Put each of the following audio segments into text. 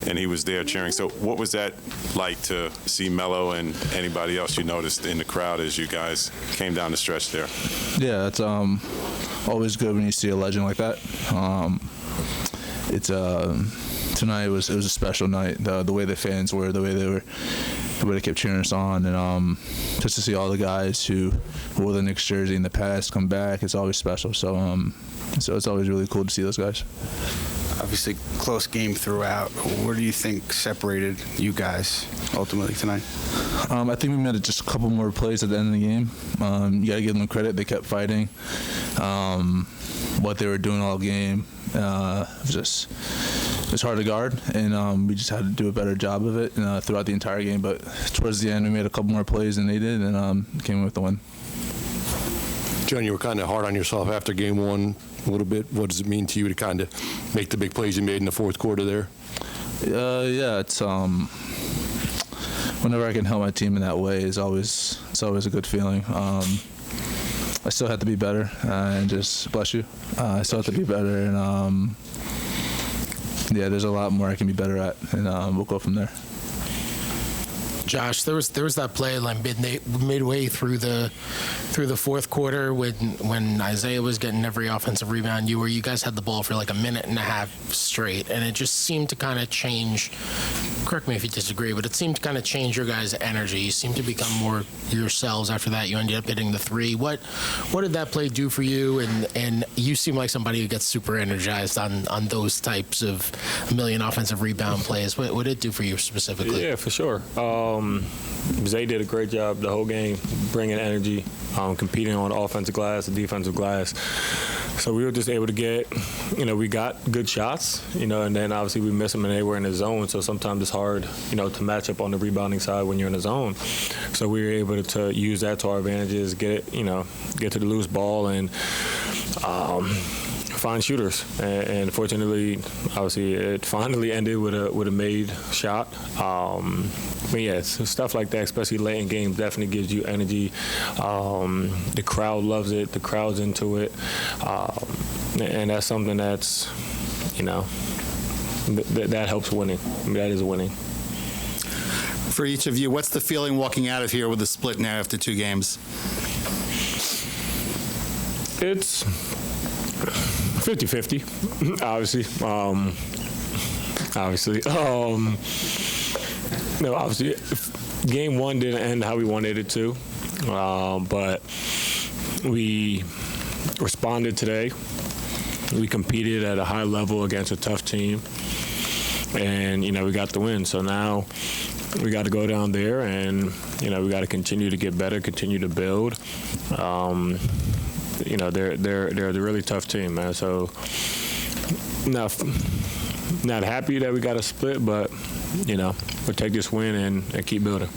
and he was there cheering. So what was that like to see Melo and anybody else you noticed in the crowd as you guys came down the stretch there? Yeah, it's always good when you see a legend like that. Tonight was a special night. The way the fans were, the way they kept cheering us on, and just to see all the guys who wore the Knicks jersey in the past come back, it's always special. So it's always really cool to see those guys. Obviously, close game throughout. What do you think separated you guys ultimately tonight? I think we made just a couple more plays at the end of the game. You got to give them credit. They kept fighting. What they were doing all game, it's hard to guard, and we just had to do a better job of it throughout the entire game. But towards the end, we made a couple more plays than they did, and came with the win. John, you were kind of hard on yourself after game one a little bit. What does it mean to you to kind of make the big plays you made in the fourth quarter there? Yeah, it's whenever I can help my team in that way, it's always a good feeling. I still have to be better, and just bless you. I still have to be better, and yeah, there's a lot more I can be better at, and we'll go from there. Josh, there was that play like midway through the fourth quarter when Isaiah was getting every offensive rebound. You guys had the ball for like a minute and a half straight, and it just seemed to kind of change. Correct me if you disagree, but it seemed to kind of change your guys' energy. You seemed to become more yourselves after that. You ended up hitting the three. What did that play do for you? And you seem like somebody who gets super energized on those types of a million offensive rebound plays. What did it do for you specifically? Yeah, for sure. Zay did a great job the whole game, bringing energy, competing on the offensive glass, the defensive glass. So we were just able to get, we got good shots, and then obviously we miss them and they were in the zone. So sometimes it's hard, to match up on the rebounding side when you're in the zone. So we were able to use that to our advantages, get to the loose ball and find shooters. And fortunately, obviously, it finally ended with a made shot. But yeah, so stuff like that, especially late in games, definitely gives you energy. The crowd loves it. The crowd's into it. And that's something that's, that helps winning. That is winning. For each of you, what's the feeling walking out of here with a split now after 2 games? It's 50-50, obviously. Obviously, game one didn't end how we wanted it to, but we responded today. We competed at a high level against a tough team, and, we got the win. So now we got to go down there and, we got to continue to get better, continue to build. They're a really tough team, man. So not happy that we got a split, but we'll take this win and keep building.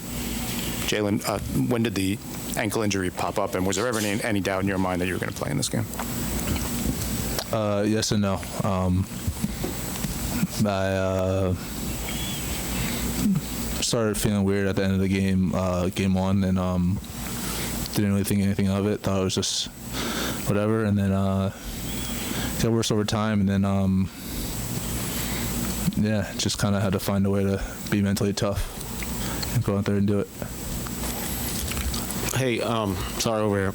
Jalen, when did the ankle injury pop up, and was there ever any doubt in your mind that you were going to play in this game? Yes and no. I started feeling weird at the end of the game, game one, and didn't really think anything of it. Thought it was just whatever, and then got worse over time, and then just kind of had to find a way to be mentally tough and go out there and do it. Hey, sorry over here.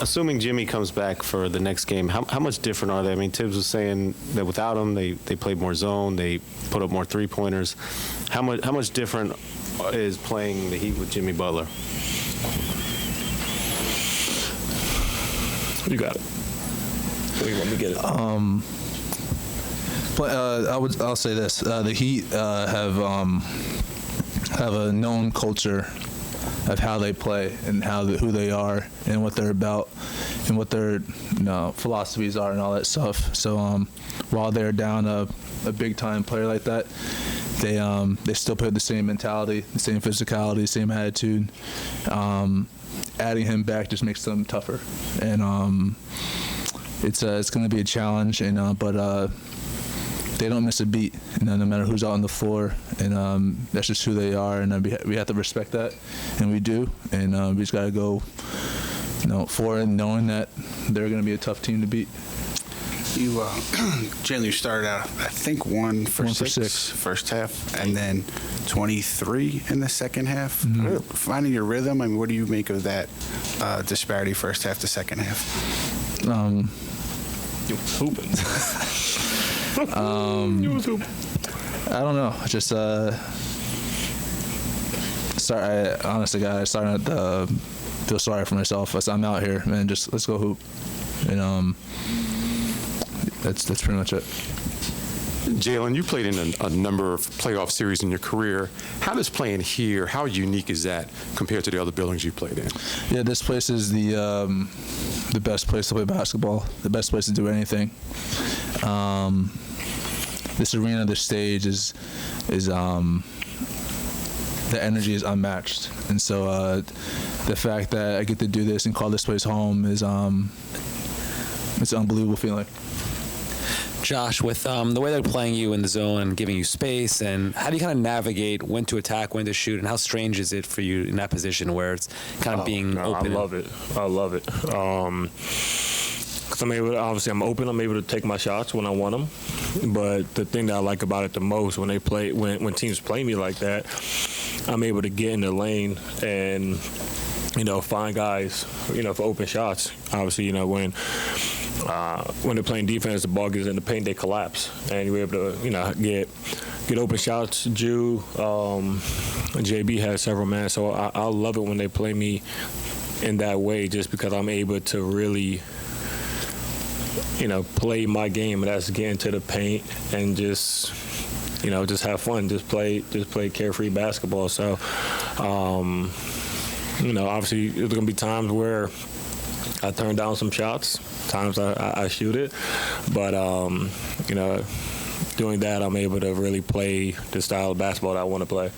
Assuming Jimmy comes back for the next game, how much different are they? I mean, Tibbs was saying that without him, they played more zone, they put up more three-pointers. How much different is playing the Heat with Jimmy Butler? You got it. Let me get it. I'll say this: the Heat have a known culture of how they play and who they are and what they're about and what their philosophies are and all that stuff. So while they're down a big time player like that, they still play with the same mentality, the same physicality, the same attitude. Adding him back just makes them tougher, and it's going to be a challenge. But they don't miss a beat, no matter who's out on the floor, and that's just who they are, and we have to respect that, and we do, and we just got to go, for it, knowing that they're going to be a tough team to beat. You, Jalen, you started out, I think, 1 for 1 for 6 first half, and then 23 in the second half. Mm-hmm. Finding your rhythm, I mean, what do you make of that disparity first half to second half? You was hooping. You was hooping. I don't know. Just honestly, guys, starting to feel sorry for myself. I'm out here, man. Just let's go hoop, and that's pretty much it. Jalen, you played in a number of playoff series in your career. How does playing here, how unique is that compared to the other buildings you played in? Yeah, this place is the best place to play basketball, the best place to do anything. This arena, this stage is the energy is unmatched, and so the fact that I get to do this and call this place home is it's an unbelievable feeling. Josh, with the way they're playing you in the zone and giving you space, and how do you kind of navigate when to attack, when to shoot, and how strange is it for you in that position where it's kind of being open? I love it. I love it. 'Cause I'm open. I'm able to take my shots when I want them. But the thing that I like about it the most when teams play me like that, I'm able to get in the lane and find guys for open shots. Obviously, when they're playing defense, the ball gets in the paint, they collapse, and you're able to get open shots. JB has several man, so I love it when they play me in that way, just because I'm able to really play my game, and that's get into the paint and just have fun, just play carefree basketball. So obviously there's gonna be times where I turn down some shots, times I shoot it, but doing that, I'm able to really play the style of basketball that I want to play.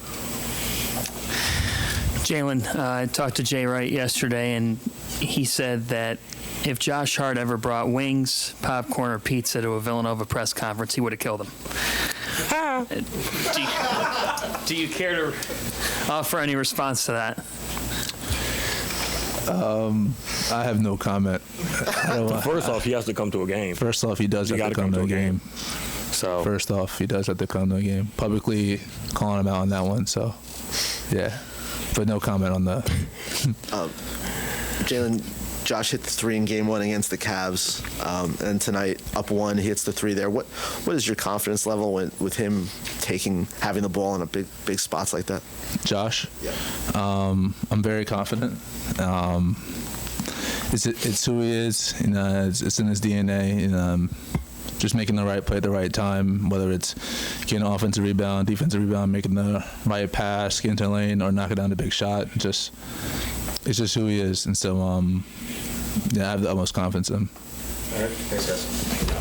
Jalen, I talked to Jay Wright yesterday, and he said that if Josh Hart ever brought wings, popcorn, or pizza to a Villanova press conference, he would have killed him. Do you care to offer any response to that? I have no comment. First off, he has to come to a game. First off, he does have to come to a game. So first off, he does have to come to a game. Publicly calling him out on that one. So, yeah, but no comment on that. Jalen, Josh hit the 3 in game 1 against the Cavs, and tonight up 1, he hits the 3 there. What is your confidence level with him having the ball in a big spots like that? Josh, yeah. I'm very confident. It's who he is. It's in his DNA. And just making the right play at the right time, whether it's getting an offensive rebound, defensive rebound, making the right pass, getting to the lane, or knocking down a big shot. It's just who he is, and so I have the utmost confidence in him. All right, thanks, guys.